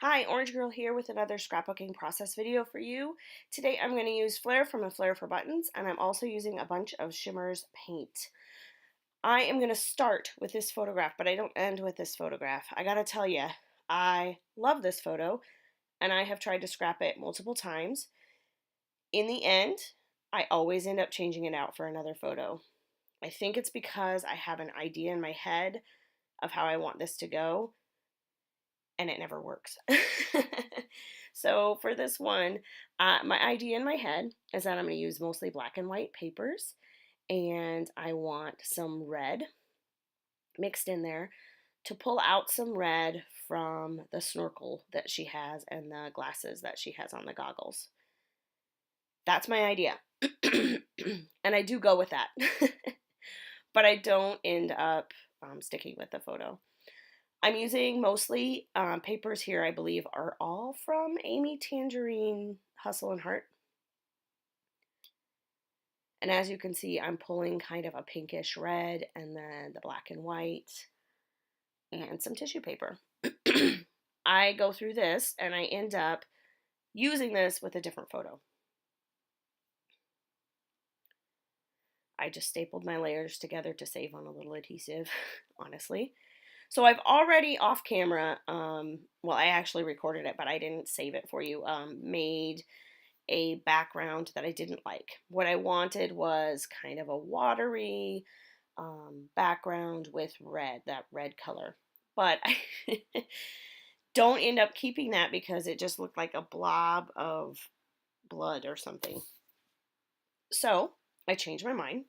Hi, Orange Girl here with another scrapbooking process video for you. Today I'm going to use Flair from the Flair for Buttons, and I'm also using a bunch of Shimmerz paint. I am going to start with this photograph, but I don't end with this photograph. I gotta tell you, I love this photo, and I have tried to scrap it multiple times. In the end, I always end up changing it out for another photo. I think it's because I have an idea in my head of how I want this to go, and it never works. So for this one, my idea in my head is that I'm going to use mostly black and white papers, and I want some red mixed in there to pull out some red from the snorkel that she has and the glasses that she has on the goggles. That's my idea. And I do go with that. But I don't end up sticking with the photo. I'm using mostly papers here, I believe, are all from Amy Tangerine Hustle and Heart. And as you can see, I'm pulling kind of a pinkish red and then the black and white and some tissue paper. I go through this and I end up using this with a different photo. I just stapled my layers together to save on a little adhesive, honestly. So I've already off camera, well, I actually recorded it, but I didn't save it for you, made a background that I didn't like. What I wanted was kind of a watery background with red, that red color. But I don't end up keeping that because it just looked like a blob of blood or something. So I changed my mind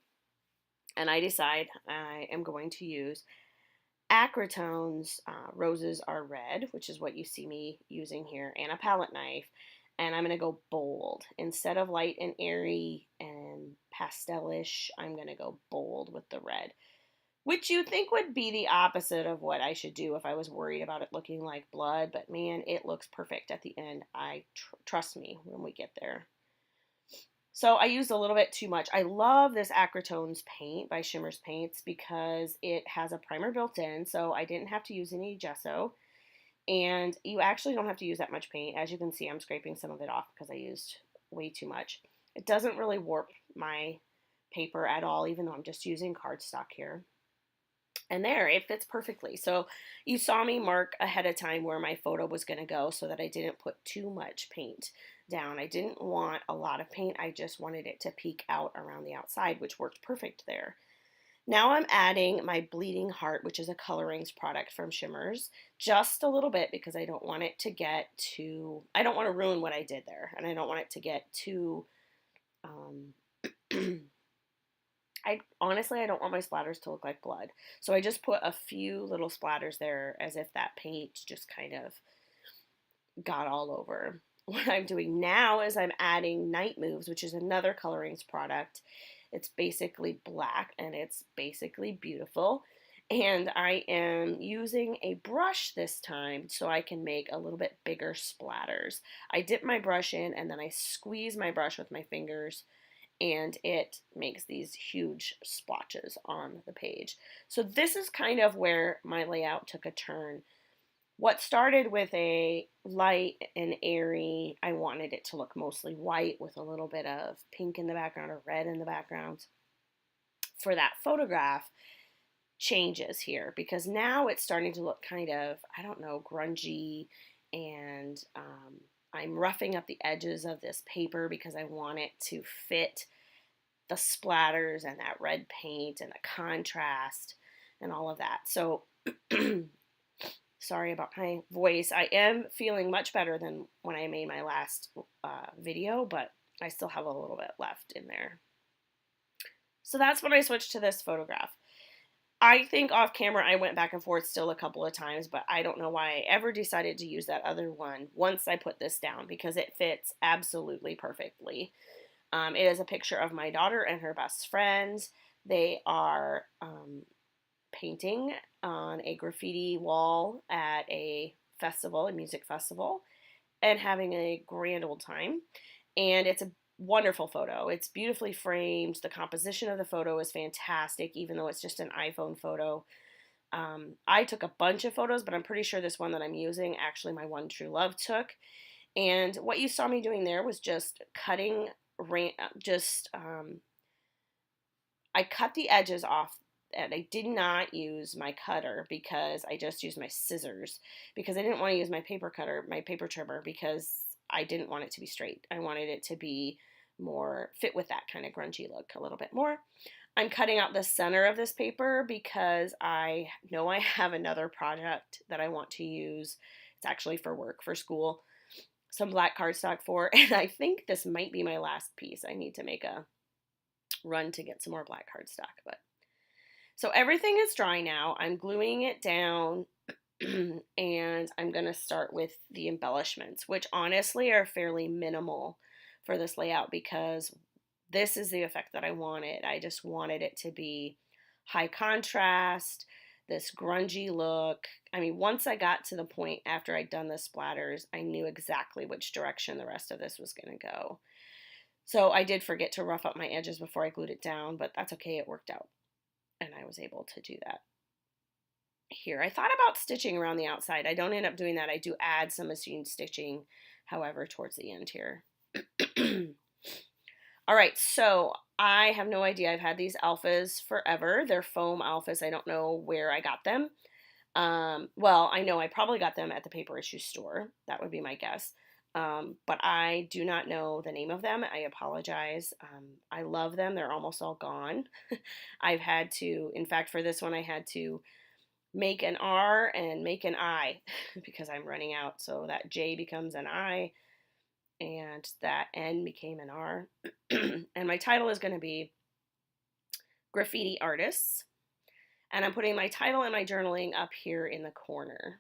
and I decide I am going to use Acrotone's Roses Are Red, which is what you see me using here, and a palette knife. And I'm going to go bold. Instead of light and airy and pastelish, I'm going to go bold with the red, which you think would be the opposite of what I should do if I was worried about it looking like blood. But man, it looks perfect at the end. Trust me when we get there. So I used a little bit too much. I love this Acrotone's paint by Shimmerz Paints because it has a primer built in, so I didn't have to use any gesso. And you actually don't have to use that much paint. As you can see, I'm scraping some of it off because I used way too much. It doesn't really warp my paper at all, even though I'm just using cardstock here. And there, it fits perfectly. So you saw me mark ahead of time where my photo was going to go so that I didn't put too much paint down. I didn't want a lot of paint. I just wanted it to peek out around the outside, which worked perfect there. Now I'm adding my Bleeding Heart, which is a colorings product from Shimmerz, just a little bit because I don't want it to get too, I don't want to ruin what I did there, and I don't want it to get too, honestly, I don't want my splatters to look like blood. So I just put a few little splatters there as if that paint just kind of got all over. What I'm doing now is I'm adding Night Moves, which is another colorings product. It's basically black and it's basically beautiful. And I am using a brush this time so I can make a little bit bigger splatters. I dip my brush in and then I squeeze my brush with my fingers and it makes these huge splotches on the page. So this is kind of where my layout took a turn. What started with a light and airy, I wanted it to look mostly white with a little bit of pink in the background or red in the background. For that photograph, changes here because now it's starting to look kind of, I don't know, grungy, and I'm roughing up the edges of this paper because I want it to fit the splatters and that red paint and the contrast and all of that. So sorry about my voice. I am feeling much better than when I made my last video, but I still have a little bit left in there. So that's when I switched to this photograph. I think off camera I went back and forth still a couple of times, but I don't know why I ever decided to use that other one once I put this down because it fits absolutely perfectly. It is a picture of my daughter and her best friend. They are painting on a graffiti wall at a festival, a music festival, and having a grand old time. And it's a wonderful photo. It's beautifully framed. The composition of the photo is fantastic, even though it's just an iPhone photo. I took a bunch of photos, but I'm pretty sure this one that I'm using, actually my one true love took. And what you saw me doing there was just cutting, I cut the edges off, and I did not use my cutter because I just used my scissors, because I didn't want to use my paper cutter, my paper trimmer, because I didn't want it to be straight. I wanted it to be more fit with that kind of grungy look a little bit more. I'm cutting out the center of this paper because I know I have another project that I want to use. It's actually for work, for school, some black cardstock for, and I think this might be my last piece. I need to make a run to get some more black cardstock. But so everything is dry now. I'm gluing it down and I'm going to start with the embellishments, which honestly are fairly minimal for this layout because this is the effect that I wanted. I just wanted it to be high contrast, this grungy look. I mean, once I got to the point after I'd done the splatters, I knew exactly which direction the rest of this was going to go. So I did forget to rough up my edges before I glued it down, but that's okay, it worked out. And I was able to do that. Here, I thought about stitching around the outside. I don't end up doing that. I do add some machine stitching, however, towards the end here. All right, so I have no idea. I've had these alphas forever. They're foam alphas. I don't know where I got them. Well, I know I probably got them at the paper issue store. That would be my guess. But I do not know the name of them. I apologize. I love them. They're almost all gone. I've had to, in fact, for this one, I had to make an R and make an I because I'm running out. So that J becomes an I and that N became an R. And my title is going to be Graffiti Artists. And I'm putting my title and my journaling up here in the corner.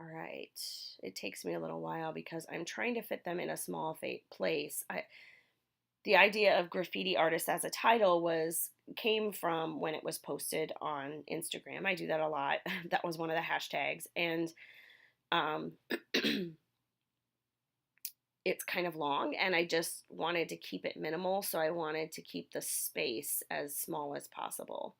All right, it takes me a little while because I'm trying to fit them in a small place. The idea of Graffiti Artist as a title came from when it was posted on Instagram. I do that a lot. That was one of the hashtags, and it's kind of long, and I just wanted to keep it minimal, so I wanted to keep the space as small as possible.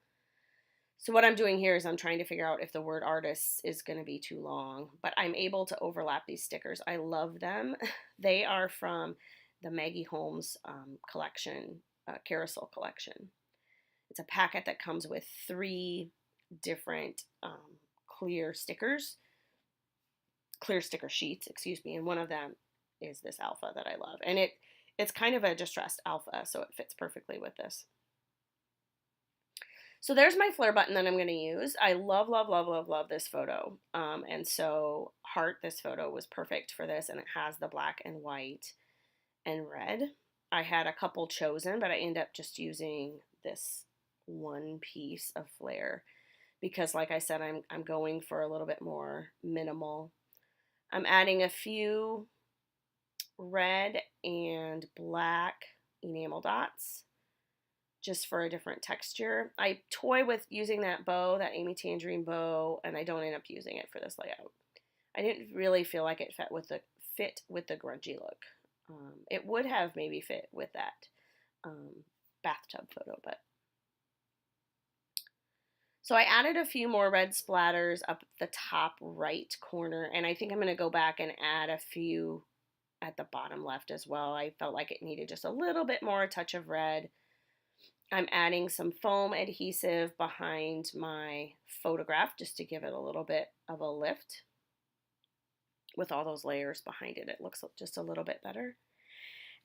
So what I'm doing here is I'm trying to figure out if the word artists is going to be too long, but I'm able to overlap these stickers. I love them. They are from the Maggie Holmes collection, carousel collection. It's a packet that comes with 3 different clear sticker sheets, excuse me, and one of them is this alpha that I love. And it's kind of a distressed alpha, so it fits perfectly with this. So there's my Flair button that I'm going to use. I love, love, love, love, love this photo. And so Heart, this photo was perfect for this, and it has the black and white and red. I had a couple chosen, but I ended up just using this one piece of Flair because, like I said, I'm going for a little bit more minimal. I'm adding a few red and black enamel dots just for a different texture. I toy with using that bow, that Amy Tangerine bow, and I don't end up using it for this layout. I didn't really feel like it fit with the grungy look. It would have maybe fit with that bathtub photo, but. So I added a few more red splatters up the top right corner, and I think I'm going to go back and add a few at the bottom left as well. I felt like it needed just a little bit more touch of red. I'm adding some foam adhesive behind my photograph just to give it a little bit of a lift. With all those layers behind it, it looks just a little bit better.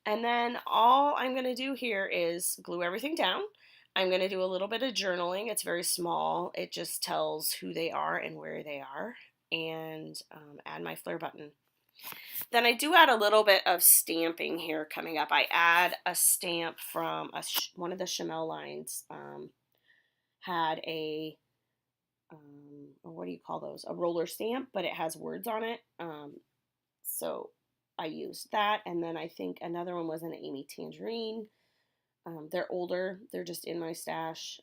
And then all I'm going to do here is glue everything down. I'm going to do a little bit of journaling. It's very small. It just tells who they are and where they are. And add my Flair button. Then I do add a little bit of stamping here coming up. I add a stamp from one of the Shimmerz lines. Had a, what do you call those? A roller stamp, but it has words on it. So I used that. And then I think another one was an Amy Tangerine. They're older. They're just in my stash.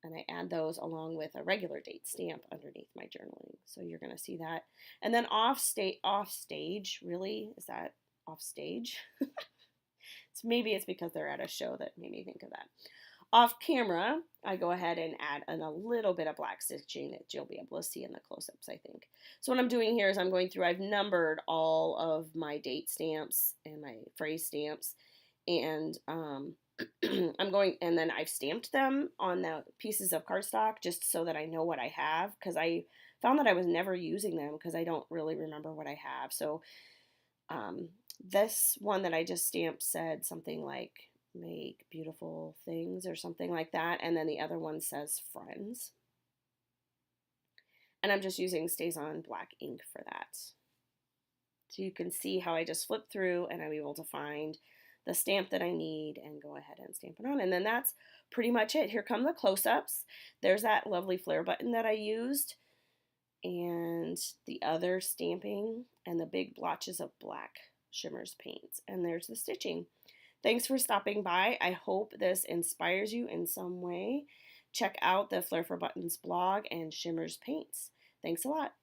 And I add those along with a regular date stamp underneath my journaling. So you're going to see that. And then off stage, really? Is that off stage? It's So maybe it's because they're at a show that made me think of that. Off camera, I go ahead and add in a little bit of black stitching that you'll be able to see in the close-ups, I think. So what I'm doing here is I'm going through, I've numbered all of my date stamps and my phrase stamps, and I'm going, and then I've stamped them on the pieces of cardstock just so that I know what I have, because I found that I was never using them because I don't really remember what I have. So this one that I just stamped said something like make beautiful things or something like that, and then the other one says friends. And I'm just using Stays On black ink for that. So you can see how I just flip through and I'm able to find the stamp that I need and go ahead and stamp it on. And then that's pretty much it. Here come the close-ups. There's that lovely Flair button that I used, and the other stamping and the big blotches of black Shimmerz paints. And there's the stitching. Thanks for stopping by. I hope this inspires you in some way. Check out the Flair for Buttons blog and Shimmerz Paints. Thanks a lot.